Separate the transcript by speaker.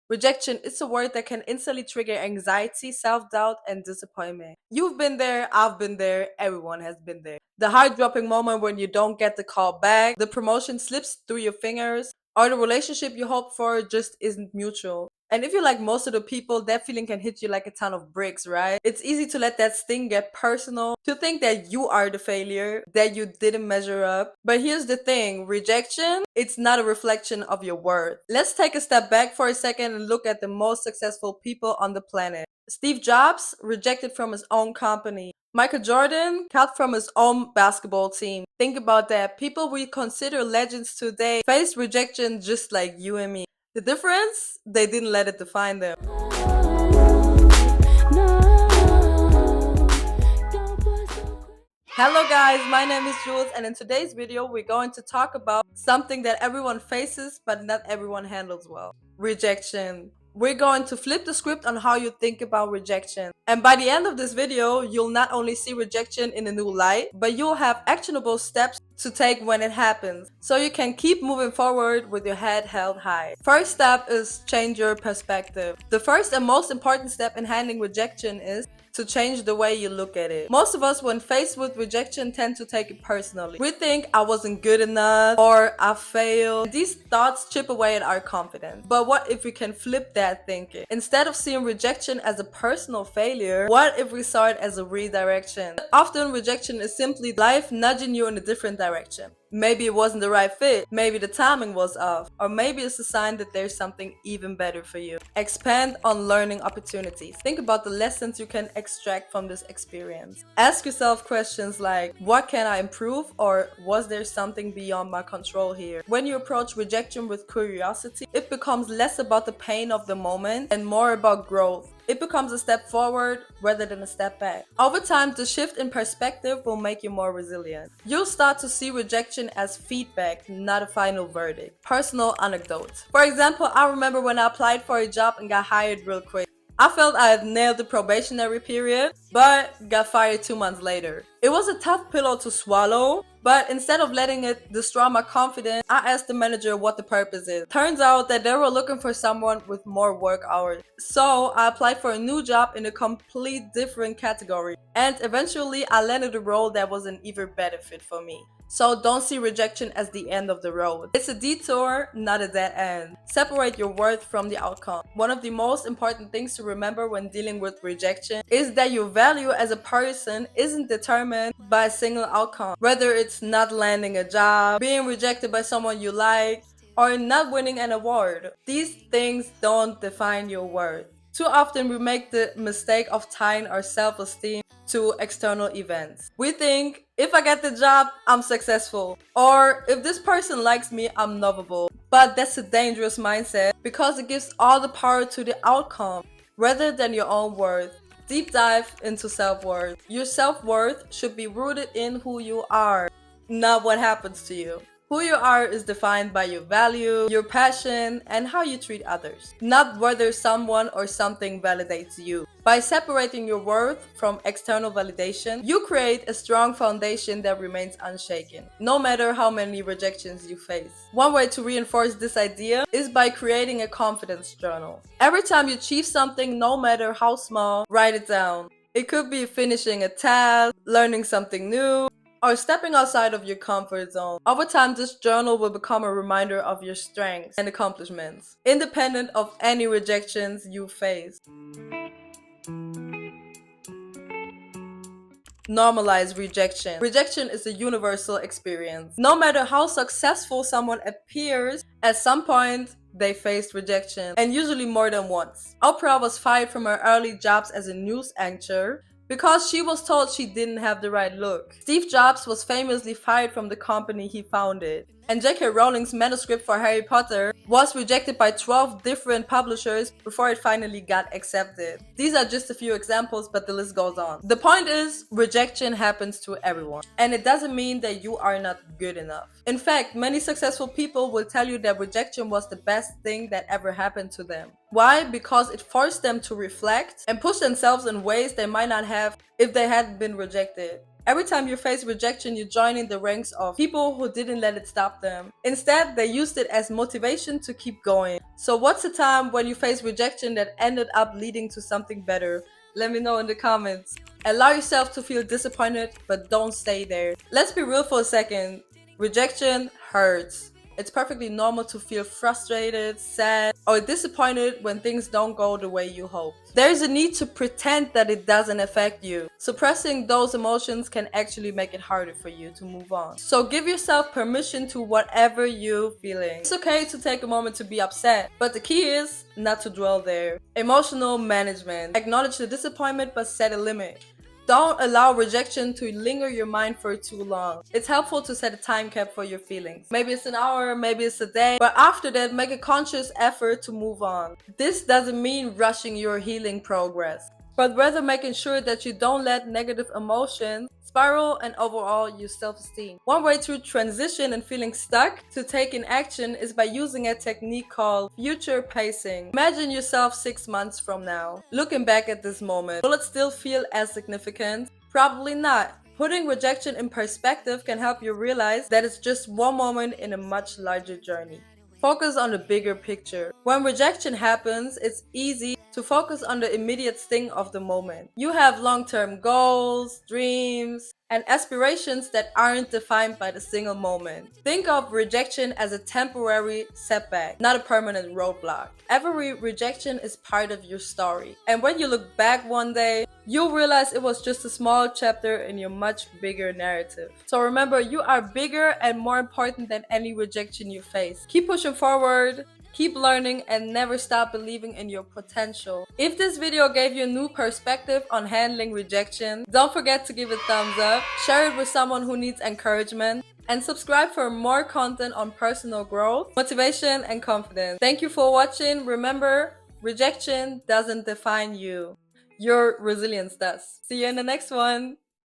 Speaker 1: Rejection is a word that can instantly trigger anxiety, self-doubt, and disappointment. You've been there, I've been there, everyone has been there. The heart-dropping moment when you don't get the call back, the promotion slips through your fingers, or the relationship you hoped for just isn't mutual. And if you're like most of the people, that feeling can hit you like a ton of bricks, right? It's easy to let that sting get personal, to think that you are the failure, that you didn't measure up. But here's the thing, rejection, it's not a reflection of your worth. Let's take a step back for a second and look at the most successful people on the planet. Steve Jobs, rejected from his own company. Michael Jordan, cut from his own basketball team. Think about that. People we consider legends today face rejection just like you and me. The difference? They didn't let it define them. Hello guys, my name is Julz, and in today's video we're going to talk about something that everyone faces but not everyone handles well. Rejection. We're going to flip the script on how you think about rejection. And by the end of this video, you'll not only see rejection in a new light, but you'll have actionable steps to take when it happens, so you can keep moving forward with your head held high. First step is change your perspective. The first and most important step in handling rejection is to change the way you look at it. Most of us, when faced with rejection, tend to take it personally. We think I wasn't good enough or I failed. These thoughts chip away at our confidence. But what if we can flip that thinking? Instead of seeing rejection as a personal failure, what if we saw it as a redirection? Often rejection is simply life nudging you in a different direction. Maybe it wasn't the right fit, maybe the timing was off, or maybe it's a sign that there's something even better for you. Expand on learning opportunities. Think about the lessons you can extract from this experience. Ask yourself questions like, what can I improve, or was there something beyond my control here? When you approach rejection with curiosity, it becomes less about the pain of the moment and more about growth. It becomes a step forward rather than a step back. Over time, the shift in perspective will make you more resilient. You'll start to see rejection as feedback, not a final verdict. Personal anecdote. For example, I remember when I applied for a job and got hired real quick. I felt I had nailed the probationary period, but got fired 2 months later. It was a tough pillow to swallow, but instead of letting it destroy my confidence, I asked the manager what the purpose is. Turns out that they were looking for someone with more work hours. So I applied for a new job in a complete different category. And eventually I landed a role that was an even better fit for me. So don't see rejection as the end of the road. It's a detour, not a dead end. Separate your worth from the outcome. One of the most important things to remember when dealing with rejection is that your value as a person isn't determined by a single outcome. Whether it's not landing a job, being rejected by someone you like, or not winning an award. These things don't define your worth. Too often we make the mistake of tying our self-esteem to external events. We think, if I get the job, I'm successful. Or if this person likes me, I'm lovable. But that's a dangerous mindset because it gives all the power to the outcome rather than your own worth. Deep dive into self-worth. Your self-worth should be rooted in who you are, not what happens to you. Who you are is defined by your value, your passion, and how you treat others, not whether someone or something validates you. By separating your worth from external validation, you create a strong foundation that remains unshaken, no matter how many rejections you face. One way to reinforce this idea is by creating a confidence journal. Every time you achieve something, no matter how small, write it down. It could be finishing a task, learning something new, or stepping outside of your comfort zone. Over time, this journal will become a reminder of your strengths and accomplishments, independent of any rejections you face. Normalize rejection. Rejection is a universal experience. No matter how successful someone appears, at some point, they faced rejection, and usually more than once. Oprah was fired from her early jobs as a news anchor because she was told she didn't have the right look. Steve Jobs was famously fired from the company he founded. And J.K. Rowling's manuscript for Harry Potter was rejected by 12 different publishers before it finally got accepted. These are just a few examples, but the list goes on. The point is, rejection happens to everyone. And it doesn't mean that you are not good enough. In fact, many successful people will tell you that rejection was the best thing that ever happened to them. Why? Because it forced them to reflect and push themselves in ways they might not have if they hadn't been rejected. Every time you face rejection, you join in the ranks of people who didn't let it stop them. Instead, they used it as motivation to keep going. So what's the time when you face rejection that ended up leading to something better? Let me know in the comments. Allow yourself to feel disappointed, but don't stay there. Let's be real for a second. Rejection hurts. It's perfectly normal to feel frustrated, sad, or disappointed when things don't go the way you hoped. There's a need to pretend that it doesn't affect you. Suppressing those emotions can actually make it harder for you to move on. So give yourself permission to whatever you're feeling. It's okay to take a moment to be upset, but the key is not to dwell there. Emotional management. Acknowledge the disappointment, but set a limit. Don't allow rejection to linger your mind for too long. It's helpful to set a time cap for your feelings. Maybe it's an hour, maybe it's a day, but after that, make a conscious effort to move on. This doesn't mean rushing your healing progress, but rather making sure that you don't let negative emotions spiral and overall your self-esteem. One way to transition and feeling stuck to taking action is by using a technique called future pacing. Imagine yourself 6 months from now, looking back at this moment. Will it still feel as significant? Probably not. Putting rejection in perspective can help you realize that it's just one moment in a much larger journey. Focus on the bigger picture. When rejection happens, it's easy to focus on the immediate sting of the moment. You have long-term goals, dreams, and aspirations that aren't defined by the single moment. Think of rejection as a temporary setback, not a permanent roadblock. Every rejection is part of your story. And when you look back one day, you'll realize it was just a small chapter in your much bigger narrative. So remember, you are bigger and more important than any rejection you face. Keep pushing forward, keep learning, and never stop believing in your potential. If this video gave you a new perspective on handling rejection, don't forget to give it a thumbs up, share it with someone who needs encouragement, and subscribe for more content on personal growth, motivation, and confidence. Thank you for watching. Remember, rejection doesn't define you. Your resilience does. See you in the next one.